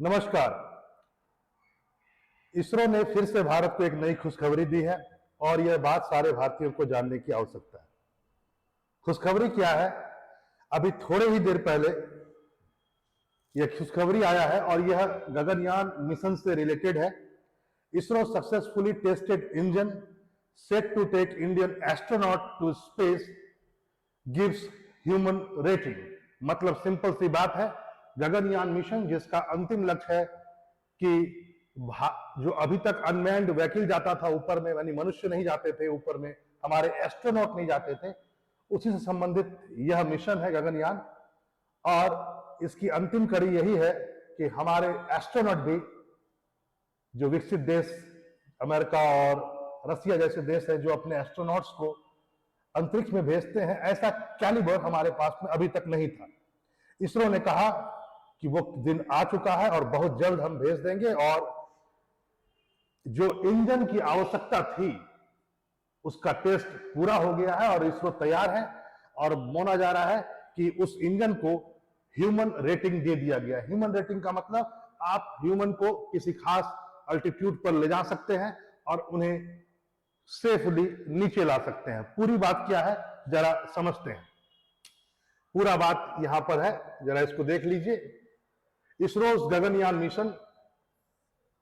नमस्कार। इसरो ने फिर से भारत को एक नई खुशखबरी दी है और यह बात सारे भारतीयों को जानने की आवश्यकता है। खुशखबरी क्या है? अभी थोड़े ही देर पहले यह खुशखबरी आया है और यह गगनयान मिशन से रिलेटेड है। ISRO successfully tested engine set to take Indian astronaut to space gives human rating. मतलब सिंपल सी बात है, गगनयान मिशन जिसका अंतिम लक्ष्य है कि जो अभी तक अनमैन्ड व्हीकल जाता था ऊपर में, यानी मनुष्य नहीं जाते थे ऊपर में, हमारे एस्ट्रोनॉट नहीं जाते थे, उसी से संबंधित यह मिशन है गगनयान। और इसकी अंतिम कड़ी यही है कि हमारे एस्ट्रोनॉट भी, जो विकसित देश अमेरिका और रसिया जैसे देश है जो अपने एस्ट्रोनॉट्स को अंतरिक्ष में भेजते हैं, ऐसा कैलिबर हमारे पास में अभी तक नहीं था। इसरो ने कहा कि वो दिन आ चुका है और बहुत जल्द हम भेज देंगे, और जो इंजन की आवश्यकता थी उसका टेस्ट पूरा हो गया है और इसरो तैयार है। और माना जा रहा है कि उस इंजन को ह्यूमन रेटिंग दे दिया गया है। ह्यूमन रेटिंग का मतलब आप ह्यूमन को किसी खास अल्टीट्यूड पर ले जा सकते हैं और उन्हें सेफली नीचे ला सकते हैं। पूरी बात क्या है जरा समझते हैं। पूरा बात यहां पर है, जरा इसको देख लीजिए। ISRO's Gaganyaan mission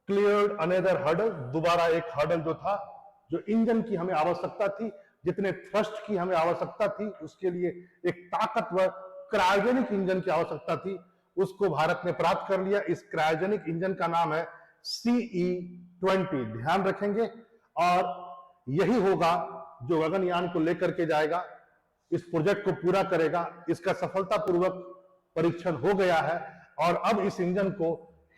cleared another hurdle. दोबारा एक हर्डल जो था, जो इंजन की हमें आवश्यकता थी, जितने थ्रस्ट की हमें आवश्यकता थी, उसके लिए एक ताकतवर क्रायोजेनिक इंजन की आवश्यकता थी, उसको भारत ने प्राप्त कर लिया। इस क्रायोजेनिक इंजन का नाम है CE-20। ध्यान रखेंगे, और यही होगा जो गगनयान को लेकर के जाएगा, इस प्रोजेक्ट को पूरा करेगा। इसका सफलतापूर्वक परीक्षण हो गया है और अब इस इंजन को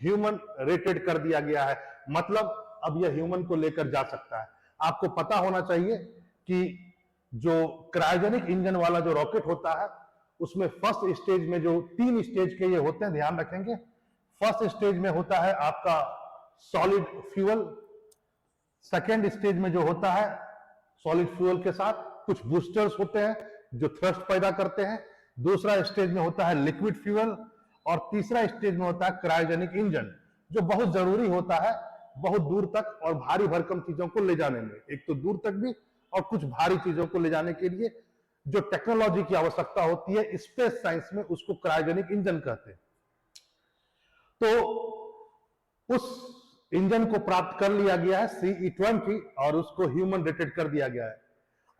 ह्यूमन रेटेड कर दिया गया है। मतलब अब यह ह्यूमन को लेकर जा सकता है। आपको पता होना चाहिए कि जो क्रायोजेनिक इंजन वाला जो रॉकेट होता है, उसमें फर्स्ट स्टेज में जो 3 स्टेज के ये होते हैं, ध्यान रखेंगे। फर्स्ट स्टेज में होता है आपका सॉलिड फ्यूल। सेकेंड स्टेज में जो होता है सॉलिड फ्यूल के साथ कुछ बूस्टर्स होते हैं जो थ्रस्ट पैदा करते हैं। दूसरा स्टेज में होता है लिक्विड फ्यूल, और तीसरा स्टेज में होता है क्रायोजेनिक इंजन, जो बहुत जरूरी होता है बहुत दूर तक और भारी भरकम चीजों को ले जाने में। एक तो दूर तक भी, और कुछ भारी चीजों को ले जाने के लिए जो टेक्नोलॉजी की आवश्यकता होती है स्पेस साइंस में, उसको क्रायोजेनिक इंजन कहते हैं। तो उस इंजन को प्राप्त कर लिया गया है CE-20 और उसको ह्यूमन रेटेड कर दिया गया है।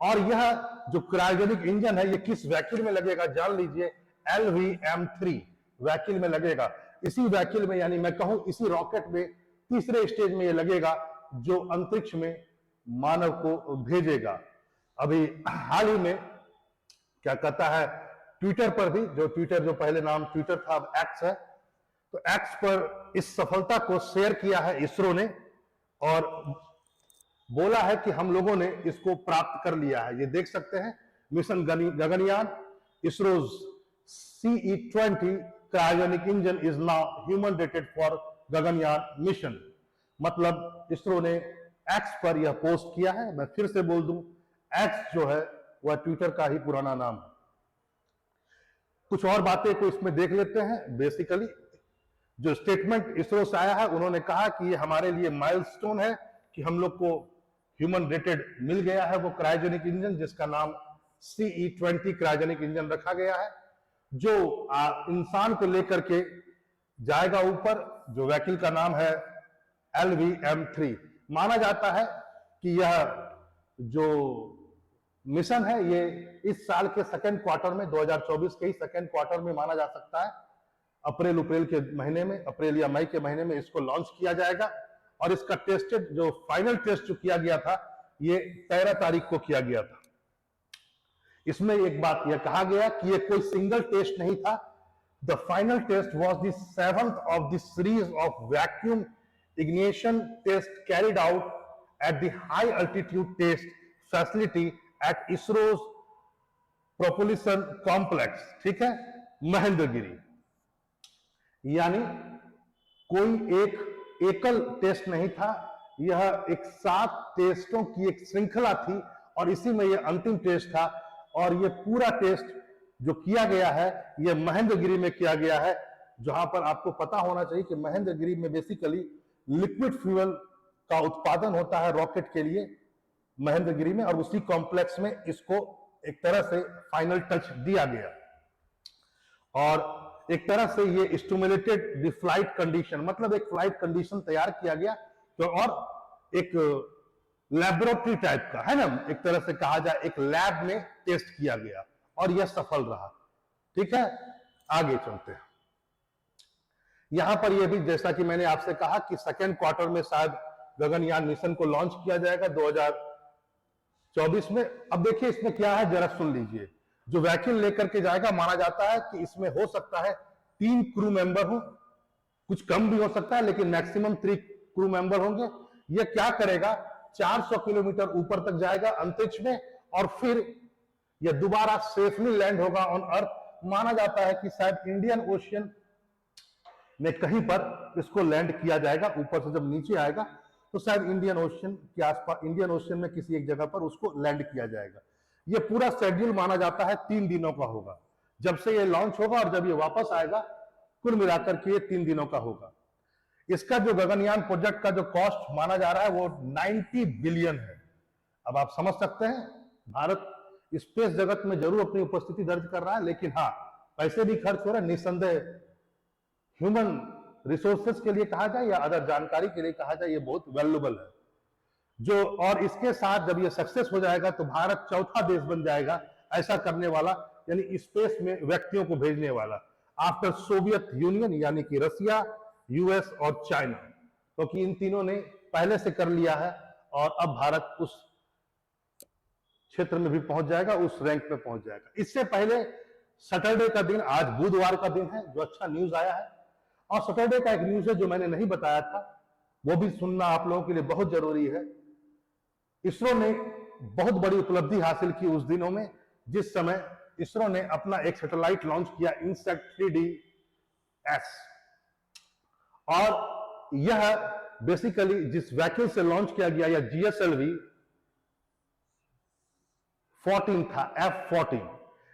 और यह जो क्रायोजेनिक इंजन है, ये किस व्हीकल में लगेगा जान लीजिए। LVM-3 व्हीकल में लगेगा। इसी व्हीकल में, यानी मैं कहूं इसी रॉकेट में तीसरे स्टेज में ये लगेगा, जो अंतरिक्ष में मानव को भेजेगा। अभी हाल ही में क्या कहता है, ट्विटर पर भी, जो पहले नाम ट्विटर था अब एक्स है, तो एक्स पर इस सफलता को शेयर किया है इसरो ने और बोला है कि हम लोगों ने इसको प्राप्त कर लिया है। ये देख सकते हैं, mission Gaganyaan ISRO's CE-20 cryogenic engine is now human rated for Gaganyaan mission. मतलब इसरो ने एक्स पर यह पोस्ट किया है। मैं फिर से बोल दूं, एक्स जो है वह ट्विटर का ही पुराना नाम है। कुछ और बातें को इसमें देख लेते हैं। बेसिकली जो स्टेटमेंट इसरो से आया है, उन्होंने कहा कि ये हमारे लिए माइलस्टोन है कि हम लोग को ह्यूमन रेटेड मिल गया है वो क्रायोजेनिक इंजन, जिसका नाम CE-20 क्रायोजेनिक इंजन रखा गया है, जो इंसान को लेकर के जाएगा ऊपर, जो व्हीकल का नाम है LVM-3। माना जाता है कि यह जो मिशन है ये इस साल के सेकेंड क्वार्टर में, 2024 के ही सेकेंड क्वार्टर में माना जा सकता है। अप्रैल के महीने में, अप्रैल या मई के महीने में इसको लॉन्च किया जाएगा। और इसका टेस्टेड जो फाइनल टेस्ट जो किया गया था, ये 13 तारीख को किया गया था। इसमें एक बात यह कहा गया कि ये कोई सिंगल टेस्ट नहीं था। The final test was the 7th of the series of vacuum ignition test carried out at the high altitude test facility at ISRO's propulsion complex. ठीक है, महेंद्रगिरी। यानी कोई एक एकल टेस्ट नहीं था, यह एक 7 टेस्टों की एक श्रृंखला थी और इसी में यह अंतिम टेस्ट था। और यह पूरा टेस्ट जो किया गया है, यह महेंद्रगिरी में किया गया है, जहां पर आपको पता होना चाहिए कि महेंद्रगिरी में बेसिकली लिक्विड फ्यूल का उत्पादन होता है रॉकेट के लिए महेंद्रगिरी में, और उसी कॉम्प्लेक्स में इसको एक तरह से फाइनल टच दिया गया और एक तरह से ये स्टिमुलेटेड द फ्लाइट कंडीशन, मतलब एक फ्लाइट कंडीशन तैयार किया गया तो, और एक लैबोरेटरी टाइप का है ना, एक तरह से कहा जाए एक लैब में टेस्ट किया गया और यह सफल रहा। ठीक है, आगे चलते हैं। यहां पर यह भी जैसा कि मैंने आपसे कहा कि सेकेंड क्वार्टर में शायद गगनयान मिशन को लॉन्च किया जाएगा 2024 में। अब देखिए इसमें क्या है, जरा सुन लीजिए। जो वैक्यूम लेकर के जाएगा, माना जाता है कि इसमें हो सकता है 3 क्रू मेंबर हो, कुछ कम भी हो सकता है, लेकिन मैक्सिमम 3 क्रू मेंबर होंगे। यह क्या करेगा, 400 किलोमीटर ऊपर तक जाएगा अंतरिक्ष में और फिर यह दोबारा सेफली लैंड होगा ऑन अर्थ। माना जाता है कि शायद इंडियन ओशियन में कहीं पर इसको लैंड किया जाएगा। ऊपर से जब नीचे आएगा तो शायद इंडियन ओशियन के आसपास, इंडियन ओशियन में किसी एक जगह पर उसको लैंड किया जाएगा। यह पूरा शेड्यूल माना जाता है 3 दिनों का होगा, जब से यह लॉन्च होगा और जब यह वापस आएगा, कुल मिलाकर के ये 3 दिनों का होगा। इसका जो गगनयान प्रोजेक्ट का जो कॉस्ट माना जा रहा है वो 90 बिलियन है। अब आप समझ सकते हैं भारत स्पेस जगत में जरूर अपनी उपस्थिति दर्ज कर रहा है, लेकिन हाँ पैसे भी खर्च हो रहे हैं। निस्संदेह ह्यूमन रिसोर्सेज के लिए कहा जाए या अदर जानकारी के लिए कहा जाए, ये बहुत वैल्यूएबल है। जो और इसके साथ जब ये सक्सेस हो जाएगा तो भारत चौथा देश बन जाएगा ऐसा करने वाला, यानी स्पेस में व्यक्तियों को भेजने वाला, आफ्टर सोवियत यूनियन यानी कि रसिया, यूएस और चाइना, क्योंकि इन तीनों ने पहले से कर लिया है और अब भारत उस क्षेत्र में भी पहुंच जाएगा, उस रैंक में पहुंच जाएगा। इससे पहले सैटरडे का दिन, आज बुधवार का दिन है, जो अच्छा न्यूज आया है। और सैटरडे का एक न्यूज है जो मैंने नहीं बताया था, वो भी सुनना आप लोगों के लिए बहुत जरूरी है। इसरो ने बहुत बड़ी उपलब्धि हासिल की उस दिनों में, जिस समय इसरो ने अपना एक सैटेलाइट लॉन्च किया, इनसैट 3DS, और यह बेसिकली जिस वैक्यूम से लॉन्च किया गया, या GSLV 14 था, F14।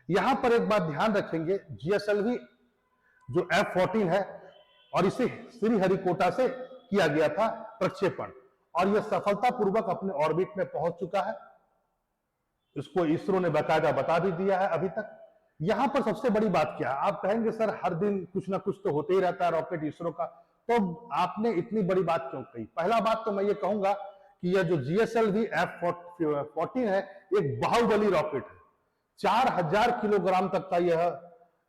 यहां पर एक बात ध्यान रखेंगे, GSLV जो F14 है और इसे श्रीहरिकोटा से किया गया था प्रक्षेपण, और यह सफलतापूर्वक अपने ऑर्बिट में पहुंच चुका है। इसको इसरो ने बाकायदा बता भी दिया है अभी तक। यहां पर सबसे बड़ी बात क्या है, आप कहेंगे सर हर दिन कुछ ना कुछ तो होते ही रहता है रॉकेट इसरो का, तो आपने इतनी बड़ी बात क्यों कही? पहला बात तो मैं ये कहूंगा कि यह जो GSLV F14 है, एक बाहुबली रॉकेट है। 4000 किलोग्राम तक का यह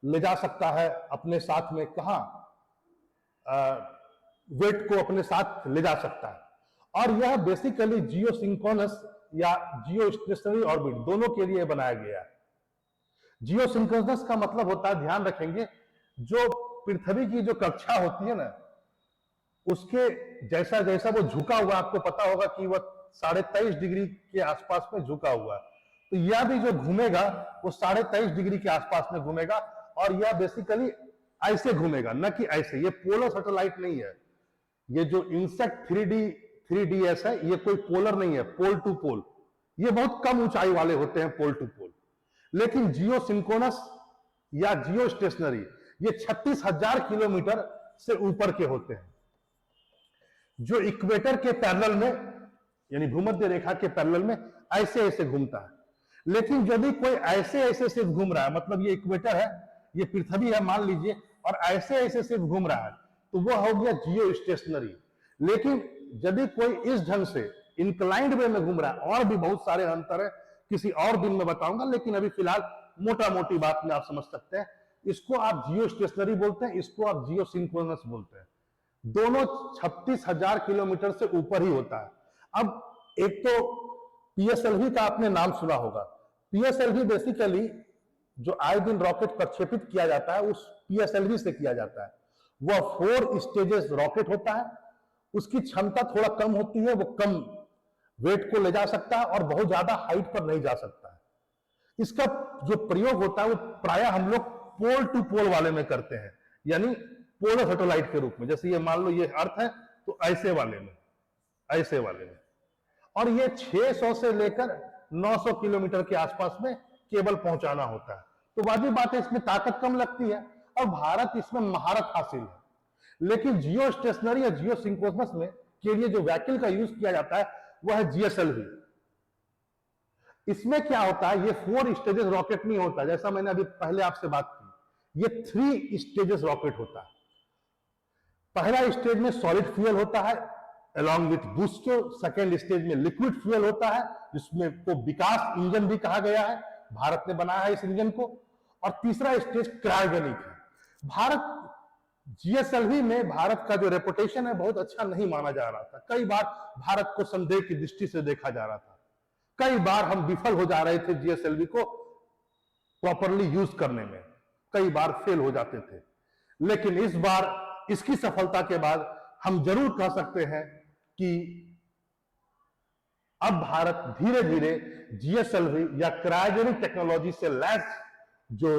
ले जा सकता है अपने साथ में, कहां वेट को अपने साथ ले जा सकता है। और यह बेसिकली जियो सिंक्रोनस या जियो स्टेशनरी ऑर्बिट दोनों के लिए बनाया गया है। जियो सिंक्रोनस का मतलब होता है, ध्यान रखेंगे, जो पृथ्वी की जो कक्षा होती है ना, उसके जैसा जैसा वो झुका हुआ, आपको पता होगा कि वह 23.5 डिग्री के आसपास में झुका हुआ है, तो यह भी जो घूमेगा वो 23.5 डिग्री के आसपास में घूमेगा, और यह बेसिकली ऐसे घूमेगा, न कि ऐसे। ये पोलर सैटेलाइट नहीं है। ये जो इनसेट 3DS है, ये कोई पोलर नहीं है, पोल टू पोल। ये बहुत कम ऊंचाई वाले होते हैं पोल टू पोल। लेकिन जियो सिंक्रोनस या जियो स्टेशनरी ये 36,000 किलोमीटर से ऊपर के होते हैं, जो इक्वेटर के पैरेलल में, यानी भूमध्य रेखा के पैरेलल में ऐसे ऐसे घूमता है। लेकिन यदि कोई ऐसे ऐसे सिर्फ घूम रहा है, मतलब ये इक्वेटर है, ये पृथ्वी है मान लीजिए, और ऐसे ऐसे सिर्फ घूम रहा है, तो वह हो गया जियो स्टेशनरी। लेकिन यदि कोई इस ढंग से इंक्लाइंड वे में घूम रहा है, और भी बहुत सारे अंतर है, किसी और दिन में बताऊंगा, लेकिन अभी फिलहाल मोटा मोटी बात में आप समझ सकते हैं। इसको आप जियो स्टेशनरी बोलते हैं, इसको आप जियो सिंक्रोनस बोलते हैं। दोनों 36,000 किलोमीटर से ऊपर ही होता है। अब एक तो PSLV का आपने नाम सुना होगा। PSLV बेसिकली जो आए दिन रॉकेट प्रक्षेपित किया जाता है, उस PSLV से किया जाता है। वह 4 स्टेजेस रॉकेट होता है। उसकी क्षमता थोड़ा कम होती है, वो कम वेट को ले जा सकता है और बहुत ज्यादा हाइट पर नहीं जा सकता है। इसका जो प्रयोग होता है वो प्रायः हम लोग पोल टू पोल वाले में करते हैं, यानी पोलर सैटेलाइट के रूप में। जैसे ये मान लो ये अर्थ है, तो ऐसे वाले में, ऐसे वाले में। और ये 600 से लेकर 900 किलोमीटर के आसपास में केबल पहुंचाना होता है। तो वाजिब बात है, इसमें ताकत कम लगती है। और भारत इसमें महारत हासिल है। लेकिन जियो स्टेशनरी या जियो सिंक्रोनस में के लिए जो व्हीकल का यूज किया जाता है वह है जीएसएलवी। इसमें क्या होता है, ये 4 स्टेजेस रॉकेट नहीं होता जैसा मैंने अभी पहले आपसे बात की, ये 3 स्टेजेस रॉकेट होता है। पहला स्टेज में सॉलिड फ्यूल होता है along with booster, second stage में लिक्विड फ्यूल होता है जिसमें को विकास इंजन भी कहा गया है, भारत ने बनाया है इस इंजन को, और तीसरा स्टेज क्रायोजेनिक है। भारत जीएसएलवी में भारत का जो रेपुटेशन है बहुत अच्छा नहीं माना जा रहा था, कई बार भारत को संदेह की दृष्टि से देखा जा रहा था, कई बार हम विफल हो जा रहे थे जीएसएलवी को प्रॉपरली यूज करने में, कई बार फेल हो जाते थे। लेकिन इस बार इसकी सफलता के बाद हम जरूर कह सकते हैं कि अब भारत धीरे धीरे जीएसएलवी या क्रायोजेनिक टेक्नोलॉजी से लैस जो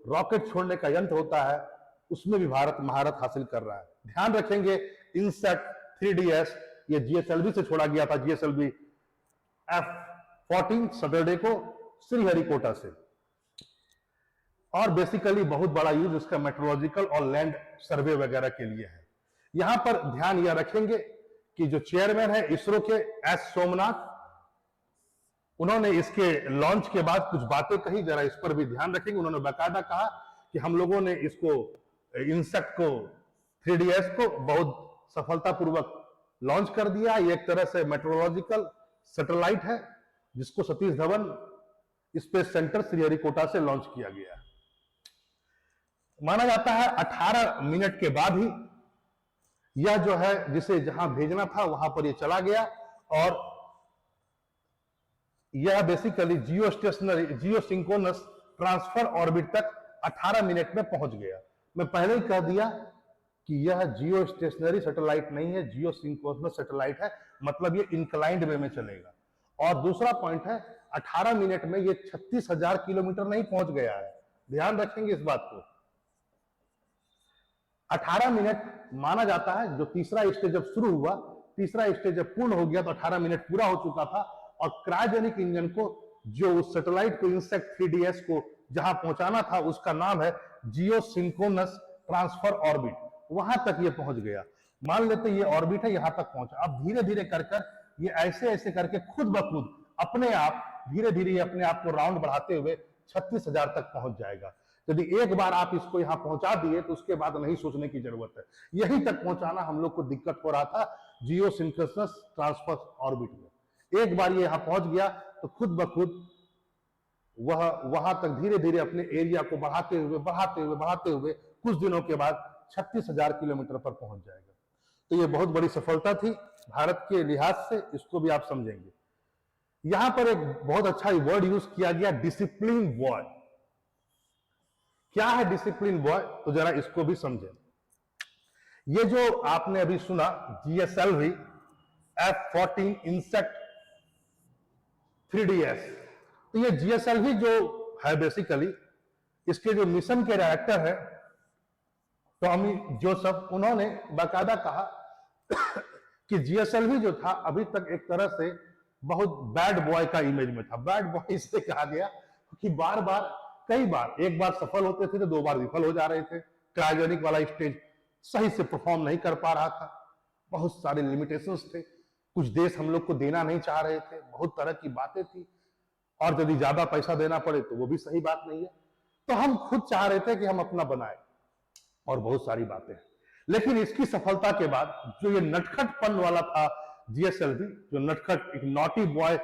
रॉकेट छोड़ने का यंत्र होता है उसमें भी भारत महारत हासिल कर रहा है। ध्यान रखेंगे इनसैट 3DS ये जीएसएलवी से छोड़ा गया था, जीएसएलवी F-14 सैटरडे को श्रीहरिकोटा से, और बेसिकली बहुत बड़ा यूज इसका मेट्रोलॉजिकल और लैंड सर्वे वगैरह के लिए है। यहां पर ध्यान यह रखेंगे कि जो चेयरमैन है इसरो के एस सोमनाथ, उन्होंने इसके लॉन्च के बाद कुछ बातें कही, जरा इस पर भी ध्यान रखेंगे। उन्होंने बाकायदा कहा कि हम लोगों ने इसको इंसेक्ट को 3DS को बहुत सफलतापूर्वक लॉन्च कर दिया। ये एक तरह से मेट्रोलॉजिकल सैटेलाइट है जिसको सतीश धवन स्पेस सेंटर श्रीहरिकोटा से लॉन्च किया गया। माना जाता है 18 मिनट के बाद ही यह जो है जिसे जहां भेजना था वहां पर यह चला गया, और यह बेसिकली जियो स्टेशनरी जियो सिंक्रोनस ट्रांसफर ऑर्बिट तक 18 मिनट में पहुंच गया। मैं पहले ही कह दिया कि यह जियो स्टेशनरी सैटेलाइट नहीं है, जियो सिंक्रोनस सैटेलाइट है, मतलब ये इंक्लाइंड वे में चलेगा। और दूसरा पॉइंट है 18 मिनट में ये 36,000 किलोमीटर नहीं पहुंच गया है, ध्यान रखेंगे इस बात को। 18 मिनट माना जाता है, जो तीसरा स्टेज जब शुरू हुआ, तीसरा स्टेज जब पूर्ण हो गया तो 18 मिनट पूरा हो चुका था, और क्रायोजेनिक इंजन को जो उस सैटेलाइट को इंसेक्ट 3DS को जहां पहुंचाना था उसका नाम है जियो सिंक्रोनस ट्रांसफर ऑर्बिट, वहां तक ये पहुंच गया। मान लेते ये ऑर्बिट है, यहां तक पहुंचा। अब धीरे धीरे कर ये ऐसे ऐसे करके खुद ब खुद अपने आप धीरे धीरे अपने आप को राउंड बढ़ाते हुए 36,000 तक पहुंच जाएगा। यदि एक बार आप इसको यहां पहुंचा दिए तो उसके बाद नहीं सोचने की जरूरत है। यहीं तक पहुंचाना हम लोग को दिक्कत हो रहा था जियो सिंक्रोनस ट्रांसफर ऑर्बिट में। एक बार ये यहां पहुंच गया तो खुद ब खुद वह वहां तक धीरे धीरे अपने एरिया को बढ़ाते हुए कुछ दिनों के बाद 36,000 किलोमीटर पर पहुंच जाएगा। तो ये बहुत बड़ी सफलता थी भारत के लिहाज से, इसको भी आप समझेंगे। यहां पर एक बहुत अच्छा वर्ड यूज किया गया, डिसिप्लिन बॉय। क्या है डिसिप्लिन बॉय, तो जरा इसको भी समझें। ये जो आपने अभी सुना जीएसएलवी F-14 इंसेक्ट 3DS, तो ये जीएसएलवी जो है बेसिकली इसके जो मिशन के डायरेक्टर है टॉमी जोसेफ, उन्होंने बाकायदा कहा कि जीएसएलवी जो था अभी तक एक तरह से बहुत बैड बॉय का इमेज में था। बैड बॉय इसलिए कहा गया कि बार बार कई बार, एक बार सफल होते थे तो 2 बार विफल हो जा रहे थे। क्रायोजेनिक वाला स्टेज सही से परफॉर्म नहीं कर पा रहा था, बहुत सारे लिमिटेशंस थे, कुछ देश हम लोग को देना नहीं चाह रहे थे, बहुत तरह की बातें थी, और यदि ज्यादा पैसा देना पड़े तो वो भी सही बात नहीं है। तो हम खुद चाह रहे थे कि हम अपना बनाए, और बहुत सारी बातें। लेकिन इसकी सफलता के बाद जो ये नटखटपन वाला था जीएसएलवी, जो नटखट एक नॉटी बॉय,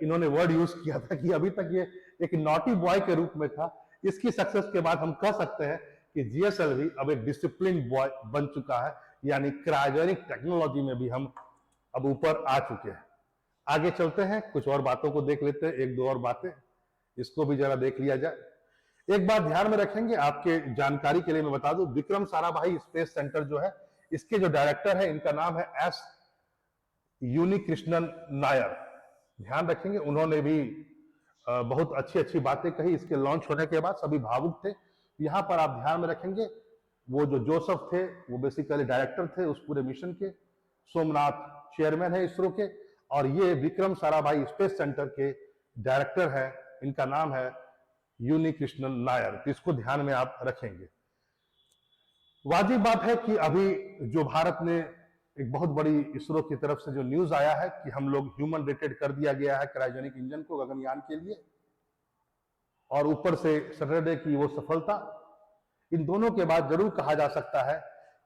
इन्होंने वर्ड यूज किया था कि अभी तक ये एक नॉटी बॉय के रूप में था, इसकी सक्सेस के बाद हम कह सकते हैं कि जीएसएलवी अब एक डिसिप्लिन बॉय बन चुका है, यानी क्रायोजेनिक टेक्नोलॉजी में भी हम अब ऊपर आ चुके हैं। आगे चलते हैं, कुछ और बातों को देख लेते हैं, 1-2 और बातें, इसको भी जरा देख लिया जाए। एक बात ध्यान में रखेंगे, आपके जानकारी के लिए मैं बता दूं, विक्रम साराभाई स्पेस सेंटर जो है, इसके जो डायरेक्टर है इनका नाम है एस युनिकृष्णन नायर। ध्यान रखेंगे, उन्होंने भी बहुत अच्छी अच्छी बातें कही। इसके लॉन्च होने के बाद सभी भावुक थे। यहां पर आप ध्यान में रखेंगे, वो जो जोसेफ थे वो बेसिकली डायरेक्टर थे उस पूरे मिशन के, सोमनाथ चेयरमैन है इसरो के, और ये विक्रम साराभाई स्पेस सेंटर के डायरेक्टर है, इनका नाम है युनिकृष्णन नायर। तो इसको ध्यान में आप रखेंगे। वाजिब बात है कि अभी जो भारत ने एक बहुत बड़ी इसरो की तरफ से जो न्यूज आया है कि हम लोग ह्यूमन रेटेड कर दिया गया है क्रायोजेनिक इंजन को गगनयान के लिए, और ऊपर से सैटरडे की वो सफलता, इन दोनों के बाद जरूर कहा जा सकता है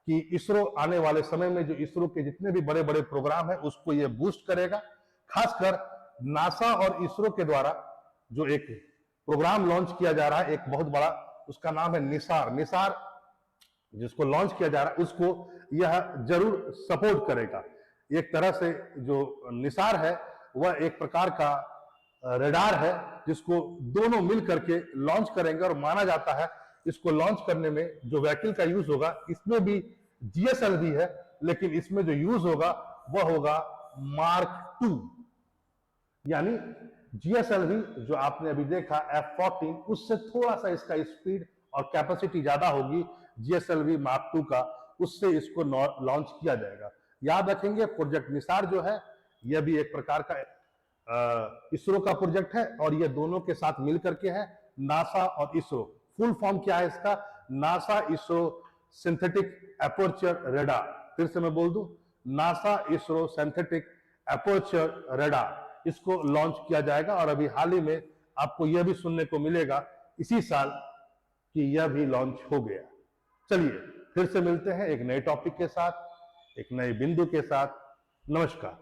कि इसरो आने वाले समय में जो इसरो के जितने भी बड़े बड़े प्रोग्राम है उसको ये बूस्ट करेगा। खासकर नासा और इसरो के द्वारा जो एक प्रोग्राम लॉन्च किया जा रहा है, एक बहुत बड़ा, उसका नाम है निसार। निसार जिसको लॉन्च किया जा रहा है उसको यह जरूर सपोर्ट करेगा। एक तरह से जो निसार है वह एक प्रकार का रडार है जिसको दोनों मिल करके लॉन्च करेंगे, और माना जाता है इसको लॉन्च करने में जो व्हीकल का यूज होगा, इसमें भी जीएसएलवी है, लेकिन इसमें जो यूज होगा वह होगा मार्क 2, यानी जीएसएलवी जो आपने अभी देखा F-14, उससे थोड़ा सा इसका स्पीड और कैपेसिटी ज्यादा होगी जीएसएलवी मार्क 2 का, उससे इसको लॉन्च किया जाएगा। याद रखेंगे प्रोजेक्ट निसार जो है यह भी एक प्रकार का इसरो का प्रोजेक्ट है, और ये दोनों के साथ मिलकर के है, नासा और इसरो। फुल फॉर्म क्या है इसका? NASA ISRO synthetic aperture radar. फिर से मैं बोल दूं, NASA ISRO synthetic aperture radar, इसको लॉन्च किया जाएगा। और अभी हाल ही में आपको यह भी सुनने को मिलेगा इसी साल कि यह भी लॉन्च हो गया। चलिए फिर से मिलते हैं एक नए टॉपिक के साथ, एक नए बिंदु के साथ। नमस्कार।